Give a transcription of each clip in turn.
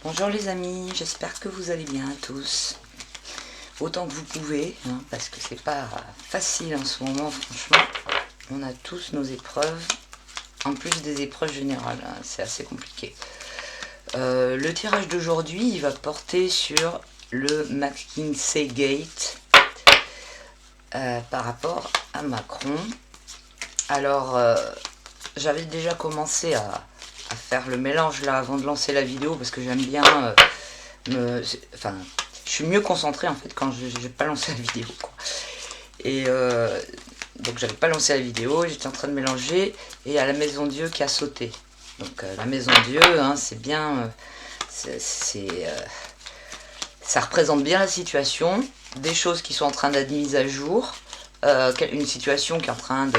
Bonjour les amis, j'espère que vous allez bien tous, autant que vous pouvez, hein, parce que c'est pas facile en ce moment, franchement. On a tous nos épreuves, en plus des épreuves générales, hein, c'est assez compliqué. Le tirage d'aujourd'hui, il va porter sur le McKinsey Gate par rapport à Macron. Alors, j'avais déjà commencé à faire le mélange là avant de lancer la vidéo parce que j'aime bien je suis mieux concentrée en fait quand je n'ai pas lancé la vidéo quoi. Et donc j'avais pas lancé la vidéo, j'étais en train de mélanger et à la Maison Dieu qui a sauté. Donc la Maison Dieu, hein, c'est bien, ça représente bien la situation, des choses qui sont en train d'être mises à jour. Une situation qui est en train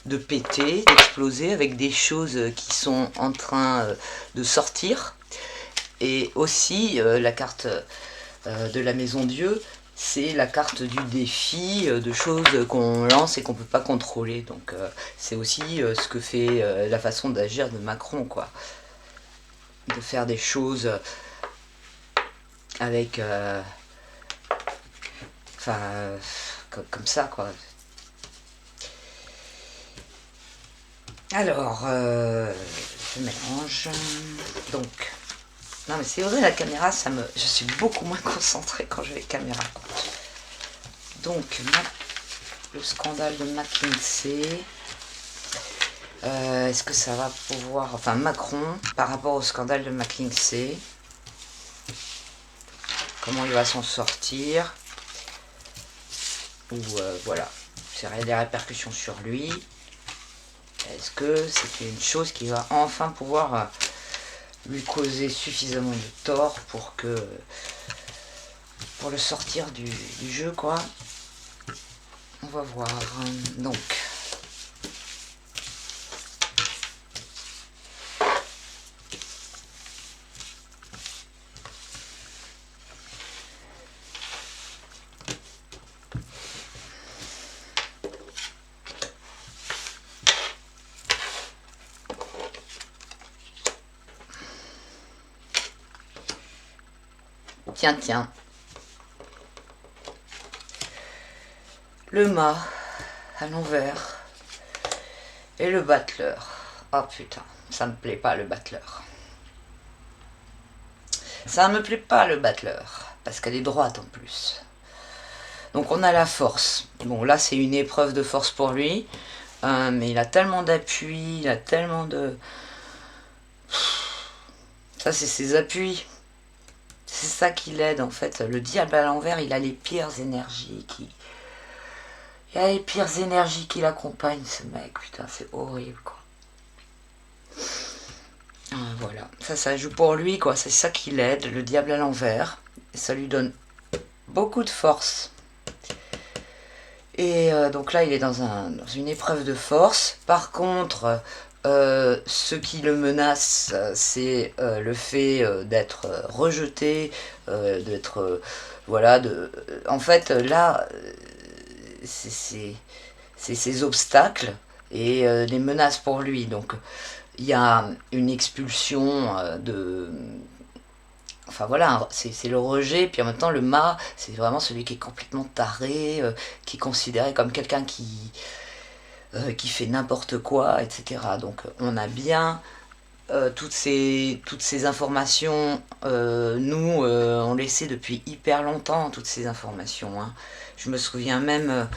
de péter, d'exploser, avec des choses qui sont en train de sortir. Et aussi, la carte de la Maison Dieu, c'est la carte du défi, de choses qu'on lance et qu'on ne peut pas contrôler. Donc c'est aussi ce que fait la façon d'agir de Macron, quoi. De faire des choses avec... comme ça, quoi. Alors, je mélange. Donc, non mais c'est vrai, la caméra, je suis beaucoup moins concentrée quand j'ai la caméra, quoi. Donc, le scandale de McKinsey. Est-ce que ça va pouvoir... Enfin, Macron, par rapport au scandale de McKinsey, comment il va s'en sortir? Ou voilà, c'est des répercussions sur lui. Est-ce que c'est une chose qui va enfin pouvoir lui causer suffisamment de tort pour le sortir du jeu, quoi? On va voir. Donc, tiens. Le mât à l'envers et le battleur. Oh putain, ça me plaît pas le battleur. Ça me plaît pas le battleur, parce qu'elle est droite en plus. Donc on a la force. Bon là c'est une épreuve de force pour lui, mais il a tellement d'appui, il a tellement de... Ça c'est ses appuis. C'est ça qui l'aide en fait. Le diable à l'envers, il a les pires énergies qui... Il y a les pires énergies qui l'accompagnent, ce mec. Putain, c'est horrible, quoi. Voilà. Ça joue pour lui, quoi. C'est ça qui l'aide, le diable à l'envers. Et ça lui donne beaucoup de force. Et donc là, il est dans une épreuve de force. Par contre, ce qui le menace, c'est le fait d'être rejeté, d'être... voilà, en fait, là... c'est ces obstacles et des menaces pour lui. Donc il y a une expulsion de... Enfin voilà, c'est le rejet, puis en même temps le mât, c'est vraiment celui qui est complètement taré, qui est considéré comme quelqu'un qui fait n'importe quoi, etc. Donc on a bien toutes ces informations, nous, on les sait depuis hyper longtemps, toutes ces informations. Hein. Je me souviens même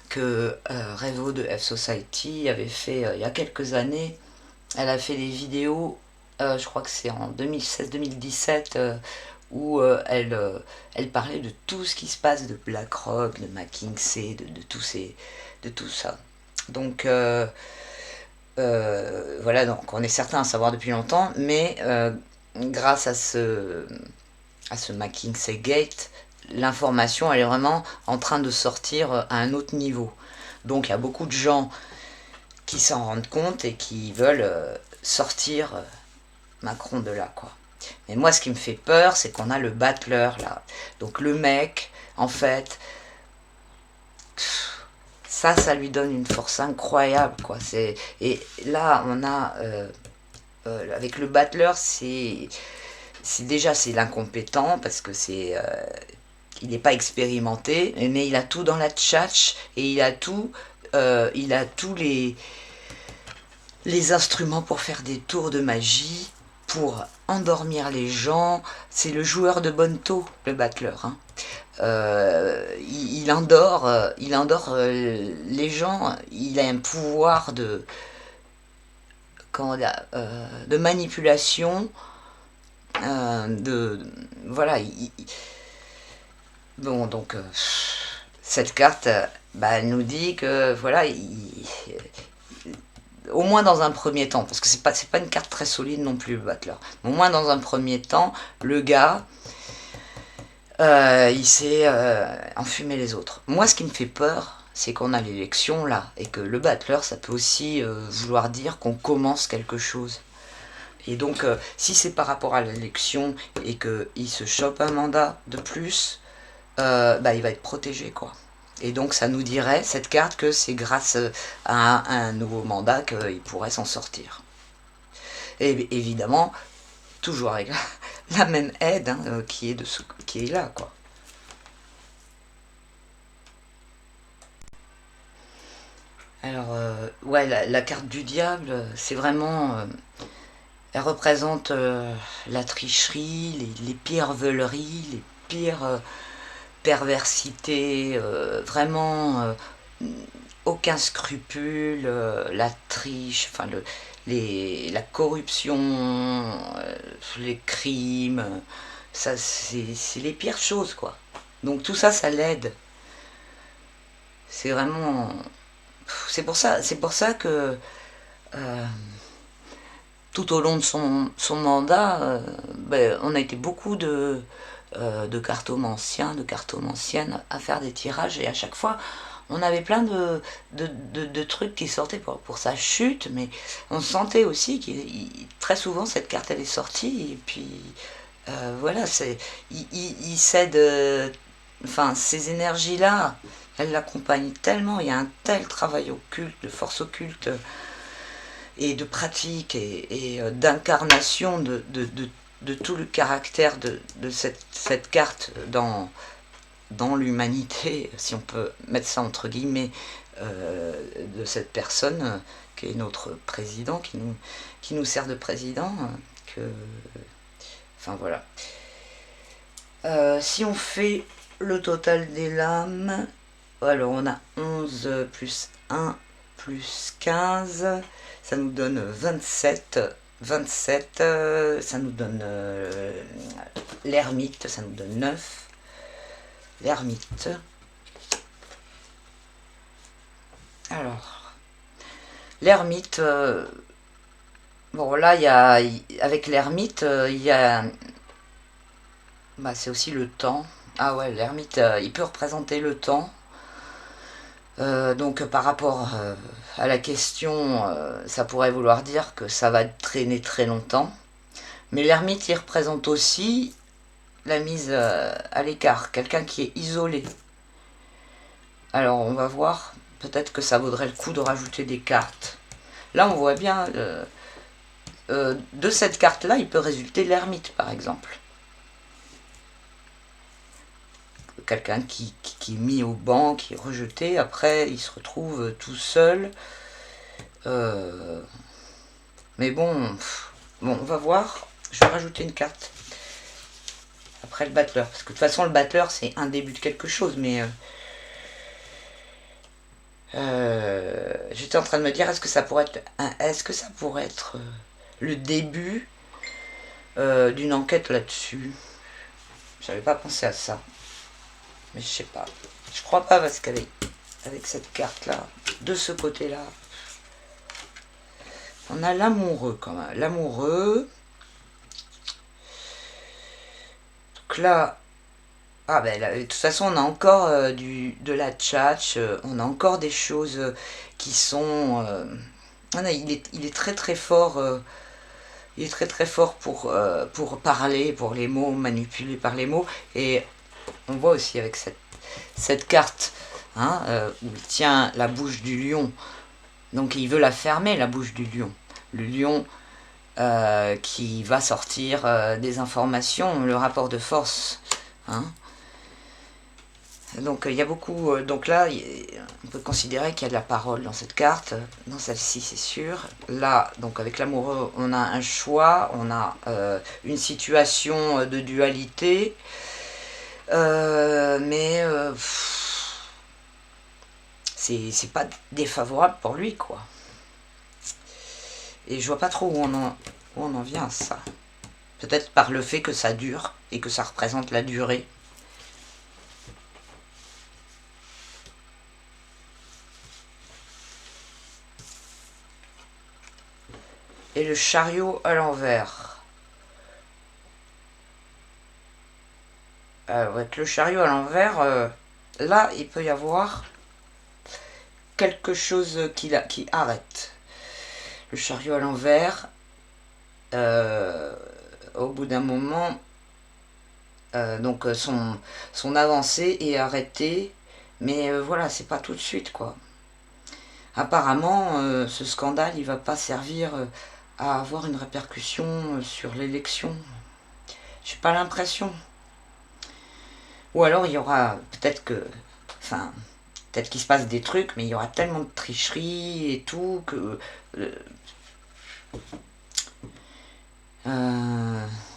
que Revo de F-Society avait fait, il y a quelques années, elle a fait des vidéos, je crois que c'est en 2016-2017, où elle parlait de tout ce qui se passe de BlackRock, de McKinsey, de tout ça. Donc... voilà, donc on est certain à savoir depuis longtemps, mais grâce à ce McKinsey Gate, l'information elle est vraiment en train de sortir à un autre niveau. Donc il y a beaucoup de gens qui s'en rendent compte et qui veulent sortir Macron de là, quoi. Mais moi ce qui me fait peur, c'est qu'on a le battleur là. Donc le mec, en fait... ça lui donne une force incroyable, quoi. Et là, on a, avec le battleur, c'est c'est l'incompétent, parce que il n'est pas expérimenté, mais il a tout dans la tchatch, et il a tous les instruments pour faire des tours de magie, pour endormir les gens. C'est le joueur de bonneto, le battleur, hein. Il endort, les gens. Il a un pouvoir de manipulation, voilà. Bon, donc cette carte, elle nous dit que voilà, au moins dans un premier temps, parce que c'est pas une carte très solide non plus, le battleur. Au moins dans un premier temps, le gars, il s'est enfumé les autres. Moi, ce qui me fait peur, c'est qu'on a l'élection là, et que le battleur, ça peut aussi vouloir dire qu'on commence quelque chose. Et donc, si c'est par rapport à l'élection et qu'il se chope un mandat de plus, il va être protégé, quoi. Et donc, ça nous dirait, cette carte, que c'est grâce à un nouveau mandat qu'il pourrait s'en sortir. Et évidemment, toujours avec la même aide, hein, qui est là, quoi. Alors, ouais, la carte du diable, c'est vraiment... elle représente la tricherie, les pires veuleries, les pires perversités, vraiment aucun scrupule, la triche, enfin la corruption, les crimes, ça c'est les pires choses, quoi. Donc tout ça, ça l'aide. C'est vraiment... c'est pour ça que tout au long de son mandat, on a été beaucoup de cartomanciens, de cartomanciennes à faire des tirages, et à chaque fois on avait plein de trucs qui sortaient pour sa chute, mais on sentait aussi très souvent cette carte elle est sortie, et puis voilà, il cède, enfin ces énergies là, elles l'accompagnent tellement, il y a un tel travail occulte, de force occulte, et de pratique, et d'incarnation de tout le caractère de cette carte dans l'humanité, si on peut mettre ça entre guillemets, de cette personne qui est notre président, qui nous sert de président, enfin voilà. Si on fait le total des lames, alors on a 11 plus 1 plus 15, ça nous donne 27. 27, ça nous donne l'ermite, ça nous donne 9. L'ermite. Alors, l'ermite, bon là, avec l'ermite, il y a... c'est aussi le temps. Ah ouais, l'ermite, il peut représenter le temps. Donc par rapport à la question, ça pourrait vouloir dire que ça va traîner très longtemps. Mais l'ermite, il représente aussi la mise à l'écart, quelqu'un qui est isolé. Alors on va voir, peut-être que ça vaudrait le coup de rajouter des cartes. Là on voit bien, de cette carte-là, il peut résulter l'ermite par exemple. Quelqu'un qui est mis au banc, qui est rejeté, après il se retrouve tout seul. Mais bon, on va voir. Je vais rajouter une carte après le battleur, parce que de toute façon le battleur c'est un début de quelque chose, mais j'étais en train de me dire, est-ce que ça pourrait être le début d'une enquête là-dessus. J'avais pas pensé à ça, mais je sais pas. Je crois pas, parce qu'avec cette carte là, de ce côté là, on a l'amoureux quand même. L'amoureux. Donc là, de toute façon, on a encore de la tchatch, on a encore des choses qui sont... il est très très fort. Il est très très fort pour parler, pour les mots, manipuler par les mots. Et on voit aussi avec cette carte, hein, où il tient la bouche du lion. Donc il veut la fermer, la bouche du lion. Le lion, qui va sortir des informations, le rapport de force. Hein. Donc il y a beaucoup. Donc là, on peut considérer qu'il y a de la parole dans cette carte. Dans celle-ci, c'est sûr. Là, donc avec l'amoureux, on a un choix, on a une situation de dualité. Mais c'est pas défavorable pour lui, quoi. Et je vois pas trop où on en vient, ça. Peut-être par le fait que ça dure et que ça représente la durée. Et le chariot à l'envers. Avec le chariot à l'envers, là, il peut y avoir quelque chose qui arrête. Le chariot à l'envers, au bout d'un moment, donc son avancée est arrêtée, mais voilà, c'est pas tout de suite, quoi. Apparemment, ce scandale, il va pas servir à avoir une répercussion sur l'élection. J'ai pas l'impression. Ou alors il y aura peut-être que, enfin, peut-être qu'il se passe des trucs, mais il y aura tellement de tricherie et tout que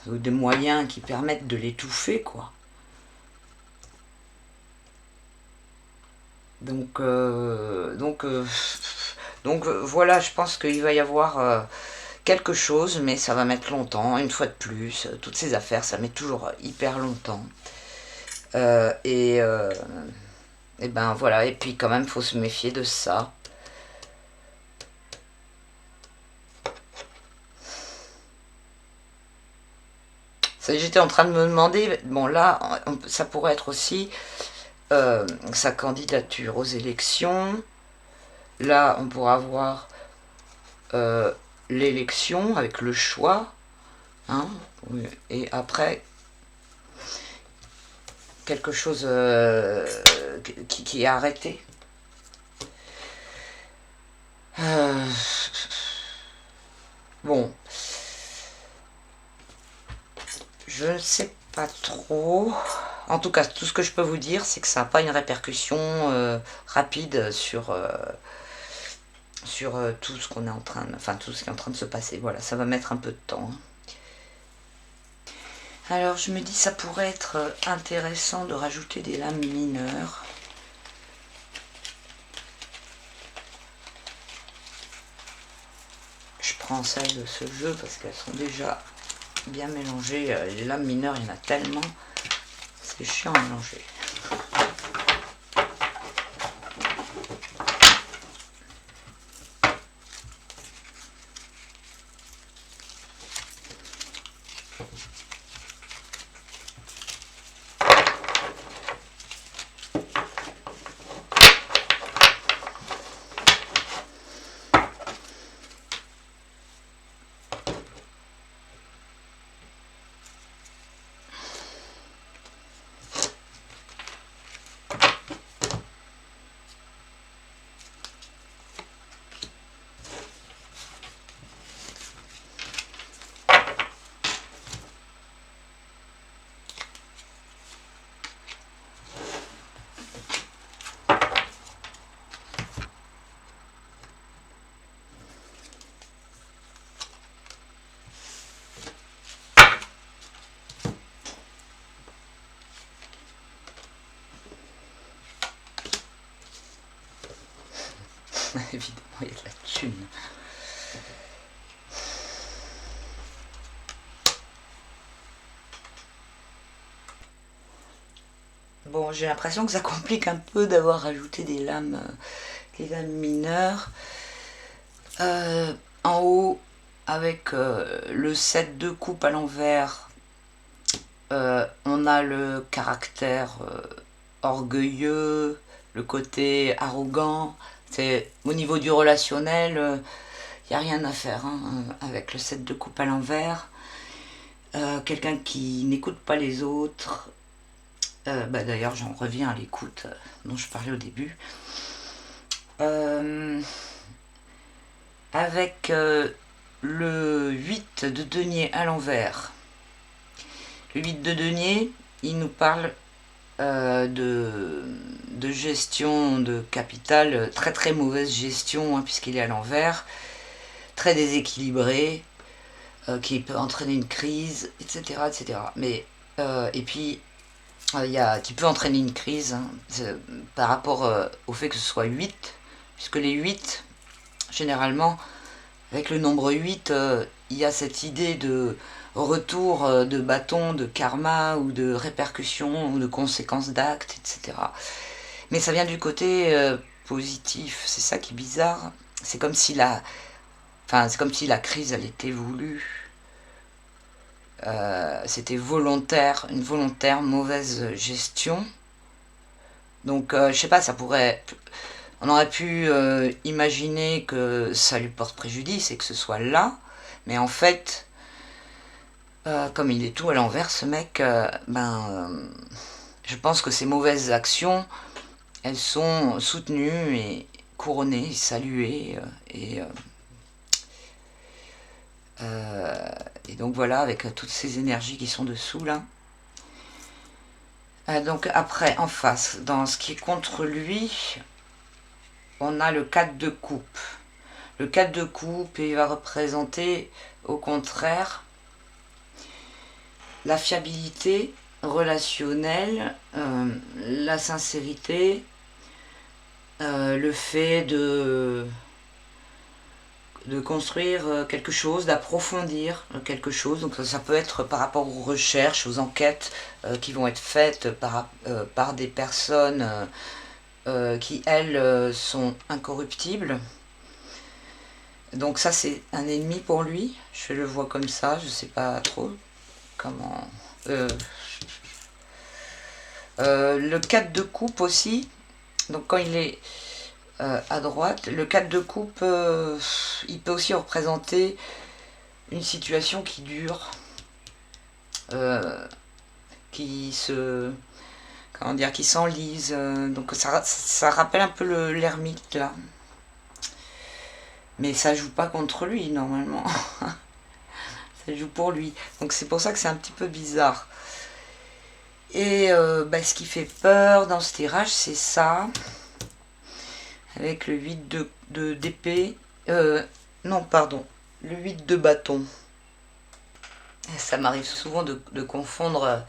des moyens qui permettent de l'étouffer, quoi. Donc voilà, je pense qu'il va y avoir quelque chose, mais ça va mettre longtemps. Une fois de plus, toutes ces affaires, ça met toujours hyper longtemps. Et ben voilà, et puis quand même, faut se méfier de ça. J'étais en train de me demander, bon là, ça pourrait être aussi sa candidature aux élections. Là, on pourra voir l'élection avec le choix. Hein, et après, quelque chose qui est arrêté. Bon, je ne sais pas trop. En tout cas, tout ce que je peux vous dire, c'est que ça n'a pas une répercussion rapide sur tout ce qu'on est en train, enfin tout ce qui est en train de se passer. Voilà, ça va mettre un peu de temps. Alors je me dis, ça pourrait être intéressant de rajouter des lames mineures. Je prends celles de ce jeu parce qu'elles sont déjà bien mélangées. Les lames mineures, il y en a tellement, c'est chiant à mélanger. Évidemment, il y a de la thune. Bon, j'ai l'impression que ça complique un peu d'avoir rajouté des lames mineures. En haut, avec le 7 de coupe à l'envers, on a le caractère orgueilleux, le côté arrogant. C'est au niveau du relationnel, il n'y a rien à faire hein, avec le 7 de coupe à l'envers. Quelqu'un qui n'écoute pas les autres. D'ailleurs, j'en reviens à l'écoute dont je parlais au début. Avec le 8 de denier à l'envers. Le 8 de denier, il nous parle de gestion de capital, très très mauvaise gestion, hein, puisqu'il est à l'envers, très déséquilibré, qui peut entraîner une crise, etc. etc. Mais, et puis, qui peut entraîner une crise, hein, par rapport au fait que ce soit 8, puisque les 8, généralement, avec le nombre 8, il y a cette idée de retour de bâton, de karma ou de répercussions ou de conséquences d'actes, etc. Mais ça vient du côté positif, c'est ça qui est bizarre. C'est comme si c'est comme si la crise, elle était voulue. C'était volontaire, une volontaire mauvaise gestion. Donc, je sais pas, on aurait pu imaginer que ça lui porte préjudice et que ce soit là, mais en fait, comme il est tout à l'envers, ce mec, je pense que ces mauvaises actions, elles sont soutenues et couronnées, saluées, et donc voilà, avec toutes ces énergies qui sont dessous là. Donc après, en face, dans ce qui est contre lui, on a le 4 de coupe. Le 4 de coupe, il va représenter au contraire la fiabilité relationnelle, la sincérité, le fait de construire quelque chose, d'approfondir quelque chose. Donc ça peut être par rapport aux recherches, aux enquêtes qui vont être faites par des personnes qui, elles, sont incorruptibles. Donc ça, c'est un ennemi pour lui. Je le vois comme ça, je sais pas trop comment... le 4 de coupe aussi. Donc quand il est à droite, le 4 de coupe, il peut aussi représenter une situation qui dure, qui s'enlise. Donc ça rappelle un peu l'ermite là. Mais ça joue pas contre lui normalement. Ça joue pour lui. Donc c'est pour ça que c'est un petit peu bizarre. Et ce qui fait peur dans ce tirage, c'est ça. Avec le 8 d'épée. Non, pardon. Le 8 de bâton. Ça m'arrive souvent de confondre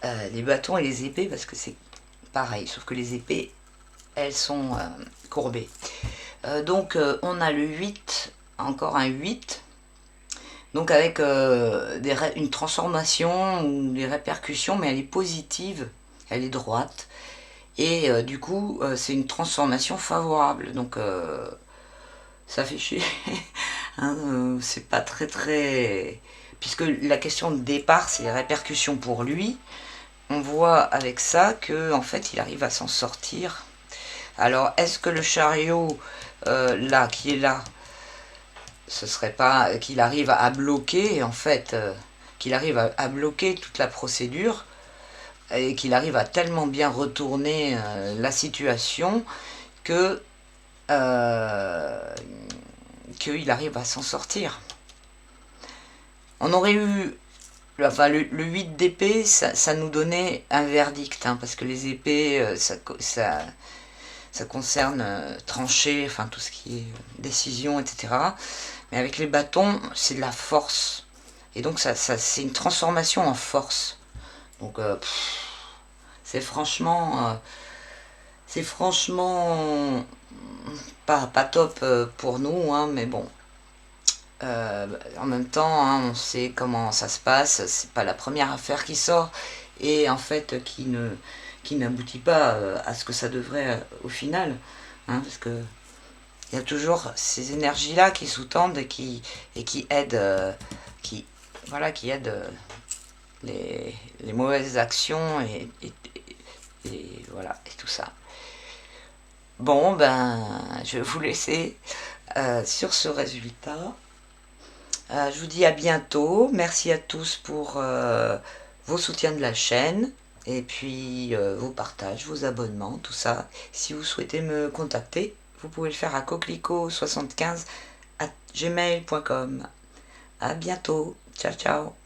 les bâtons et les épées parce que c'est pareil. Sauf que les épées, elles sont courbées. Donc on a le 8, encore un 8. Donc avec une transformation ou des répercussions, mais elle est positive, elle est droite. Et du coup, c'est une transformation favorable. Donc ça fait chier. Hein, c'est pas très très... Puisque la question de départ, c'est les répercussions pour lui. On voit avec ça que en fait, il arrive à s'en sortir. Alors, est-ce que le chariot, là, qui est là, ce serait pas qu'il arrive à bloquer, en fait, qu'il arrive à bloquer toute la procédure et qu'il arrive à tellement bien retourner la situation que qu'il arrive à s'en sortir. On aurait eu le 8 d'épée, ça nous donnait un verdict, hein, parce que les épées, ça concerne trancher, enfin tout ce qui est décision, etc. Mais avec les bâtons, c'est de la force. Et donc c'est une transformation en force. Donc c'est franchement pas top pour nous, hein, mais bon. En même temps, hein, on sait comment ça se passe. C'est pas la première affaire qui sort et en fait qui n'aboutit pas à ce que ça devrait au final, hein, parce que il y a toujours ces énergies là qui sous-tendent et qui aident qui aident les mauvaises actions et voilà et tout ça. Bon je vais vous laisser sur ce résultat. Je vous dis à bientôt. Merci à tous pour vos soutiens de la chaîne et puis vos partages, vos abonnements, tout ça. Si vous souhaitez me contacter, vous pouvez le faire à coquelicot75 gmail.com. À bientôt. Ciao, ciao.